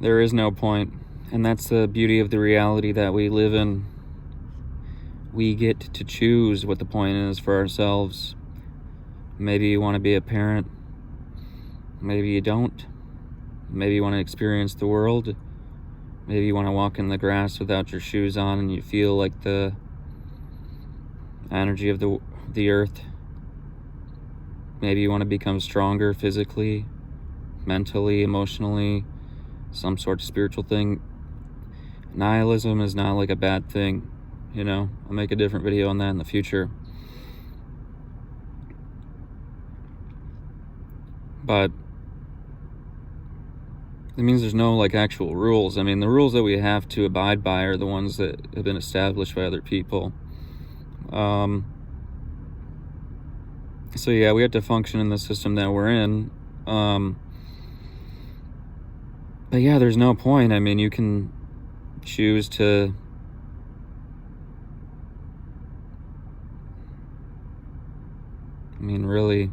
There is no point, and that's the beauty of the reality that we live in. We get to choose what the point is for ourselves. Maybe you want to be a parent, maybe you don't. Maybe you want to experience the world. Maybe you want to walk in the grass without your shoes on and you feel like the energy of the earth. Maybe you want to become stronger physically, mentally, emotionally, some sort of spiritual thing. Nihilism is not like a bad thing, I'll make a different video on that in the future. But it means there's no like actual rules. I mean, the rules that we have to abide by are the ones that have been established by other people. So yeah, we have to function in the system that we're in. But yeah, there's no point. I mean, you can choose to really,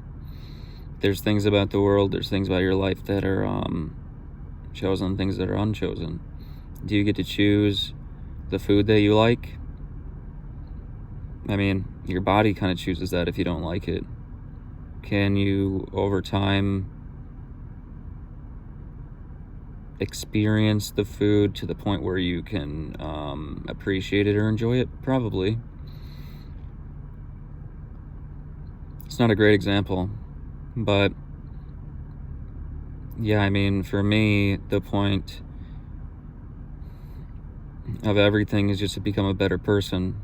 there's things about the world, there's things about your life that are chosen, things that are unchosen. Do you get to choose the food that you like? I mean, your body kind of chooses that if you don't like it. Can you, over time, experience the food to the point where you can appreciate it or enjoy it? Probably. It's not a great example, but yeah, I mean, for me, the point of everything is just to become a better person.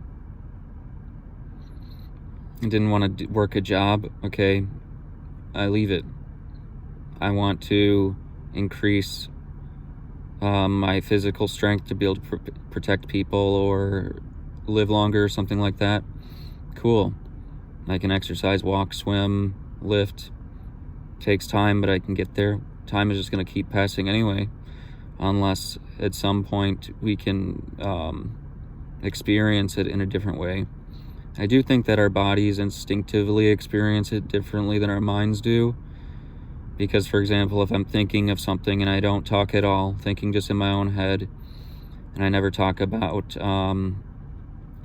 I didn't want to work a job, okay, I leave it. I want to increase my physical strength to be able to protect people or live longer or something like that. Cool. I can exercise, walk, swim, lift. Takes time, but I can get there. Time is just going to keep passing anyway, unless at some point we can experience it in a different way. I do think that our bodies instinctively experience it differently than our minds do. Because, for example, if I'm thinking of something and I don't talk at all, thinking just in my own head, and I never talk about an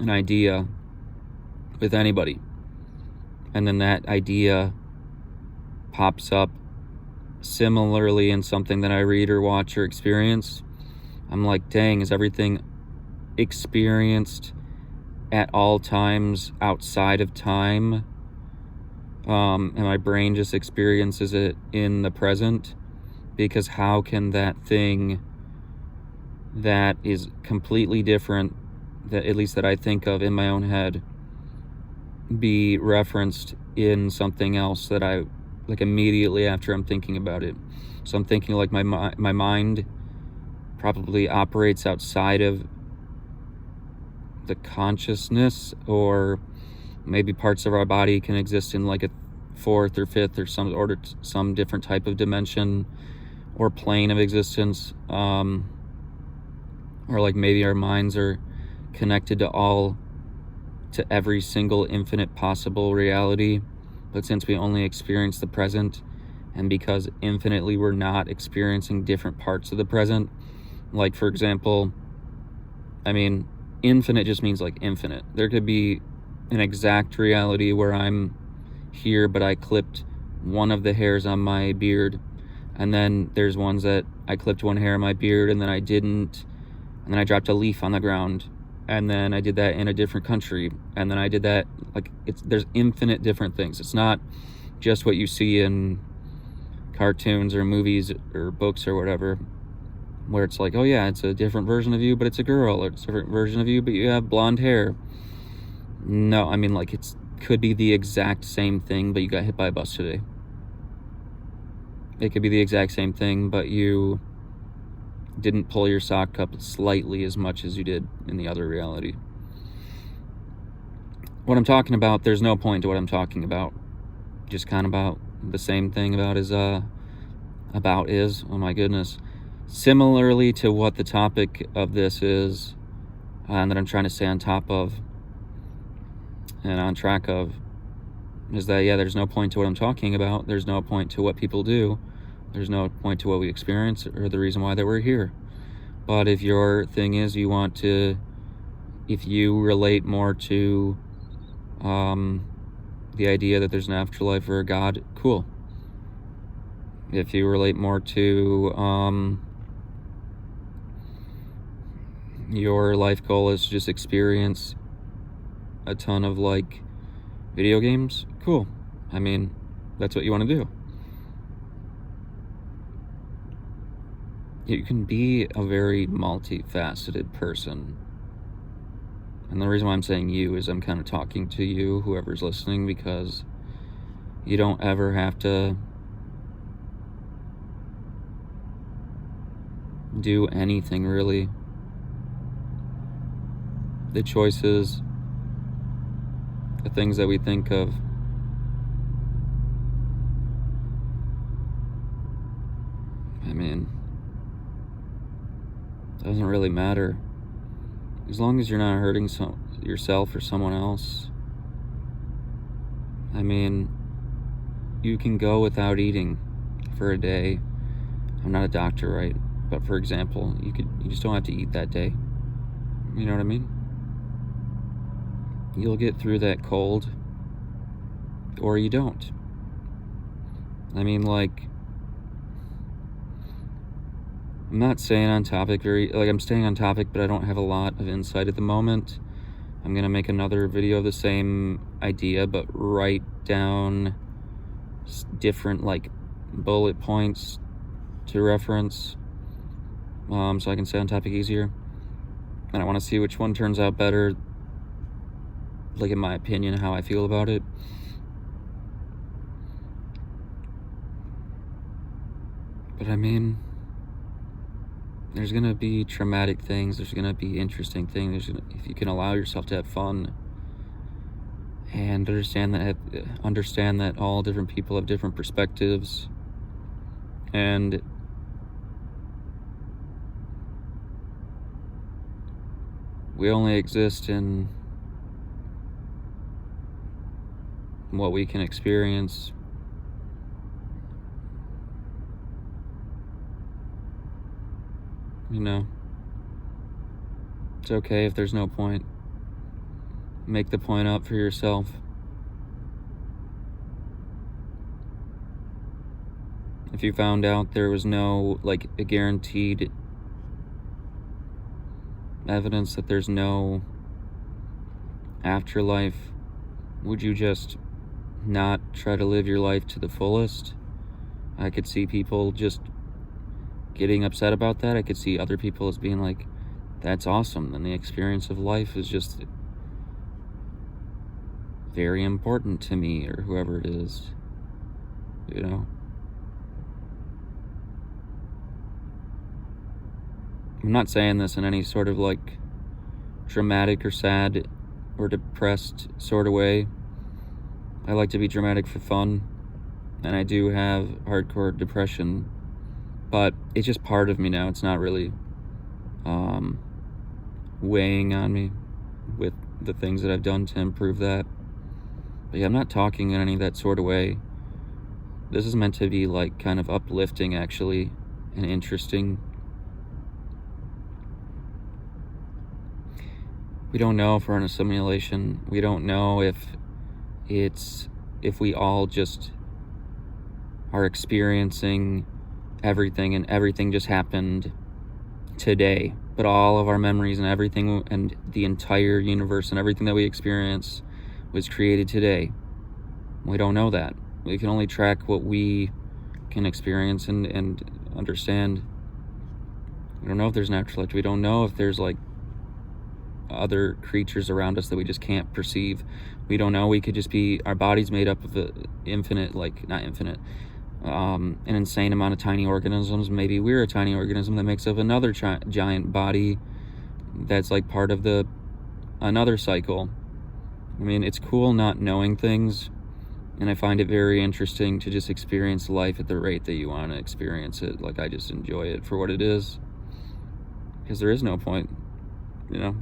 idea with anybody, and then that idea pops up similarly in something that I read or watch or experience, I'm like, dang, is everything experienced at all times outside of time? And my brain just experiences it in the present? Because how can that thing that is completely different, that at least that I think of in my own head, be referenced in something else that I like immediately after I'm thinking about it? So I'm thinking like my mind probably operates outside of the consciousness, or maybe parts of our body can exist in like a fourth or fifth or some different type of dimension or plane of existence, or like maybe our minds are connected to every single infinite possible reality, but since we only experience the present, and because infinitely we're not experiencing different parts of the present, like for example, I mean, infinite just means like infinite. There could be an exact reality where I'm here, but I clipped one of the hairs on my beard, and then there's ones that I clipped one hair on my beard and then I didn't, and then I dropped a leaf on the ground, and then I did that in a different country, and then I did that, like, there's infinite different things. It's not just what you see in cartoons or movies or books or whatever, where it's like, oh yeah, it's a different version of you, but it's a girl, or it's a different version of you, but you have blonde hair. No, I mean, like, it could be the exact same thing, but you got hit by a bus today. It could be the exact same thing, but you didn't pull your sock up slightly as much as you did in the other reality. What I'm talking about, there's no point to what I'm talking about. Just kind of about the same thing about is, oh my goodness. Similarly to what the topic of this is, and that I'm trying to stay on top of and on track of, is that, yeah, there's no point to what I'm talking about. There's no point to what people do. There's no point to what we experience or the reason why that we're here. But if your thing is if you relate more to the idea that there's an afterlife or a God, cool. If you relate more to your life goal is to just experience a ton of like video games, cool. I mean, that's what you want to do. You can be a very multifaceted person. And the reason why I'm saying you is I'm kind of talking to you, whoever's listening, because you don't ever have to do anything really. The choices, the things that we think of, I mean, doesn't really matter. As long as you're not hurting yourself or someone else. I mean, you can go without eating for a day. I'm not a doctor, right? But for example, you just don't have to eat that day. You know what I mean? You'll get through that cold, or you don't. I mean, like, I'm not staying on topic I'm staying on topic, but I don't have a lot of insight at the moment. I'm gonna make another video of the same idea, but write down different like bullet points to reference, so I can stay on topic easier. And I want to see which one turns out better, like in my opinion, how I feel about it. But I mean, there's going to be traumatic things, there's going to be interesting things, if you can allow yourself to have fun and understand that all different people have different perspectives, and we only exist in what we can experience. You know, it's okay if there's no point. Make the point up for yourself. If you found out there was no, like, a guaranteed evidence that there's no afterlife, would you just not try to live your life to the fullest? I could see people just getting upset about that. I could see other people as being like, that's awesome, and the experience of life is just very important to me, or whoever it is, you know. I'm not saying this in any sort of like dramatic or sad or depressed sort of way. I like to be dramatic for fun, and I do have hardcore depression, but it's just part of me now. It's not really weighing on me with the things that I've done to improve that. But yeah, I'm not talking in any of that sort of way. This is meant to be like kind of uplifting, actually, and interesting. We don't know if we're in a simulation. We don't know if we all just are experiencing everything, and everything just happened today, but all of our memories and everything and the entire universe and everything that we experience was created today. We don't know that. We can only track what we can experience and understand. We don't know if there's an afterlife. We don't know if there's like other creatures around us that we just can't perceive. We don't know. We could just be, our body's made up of an insane amount of tiny organisms. Maybe we're a tiny organism that makes up another giant body that's like part of another cycle. I mean, it's cool not knowing things, and I find it very interesting to just experience life at the rate that you want to experience it. Like, I just enjoy it for what it is, because there is no point, you know.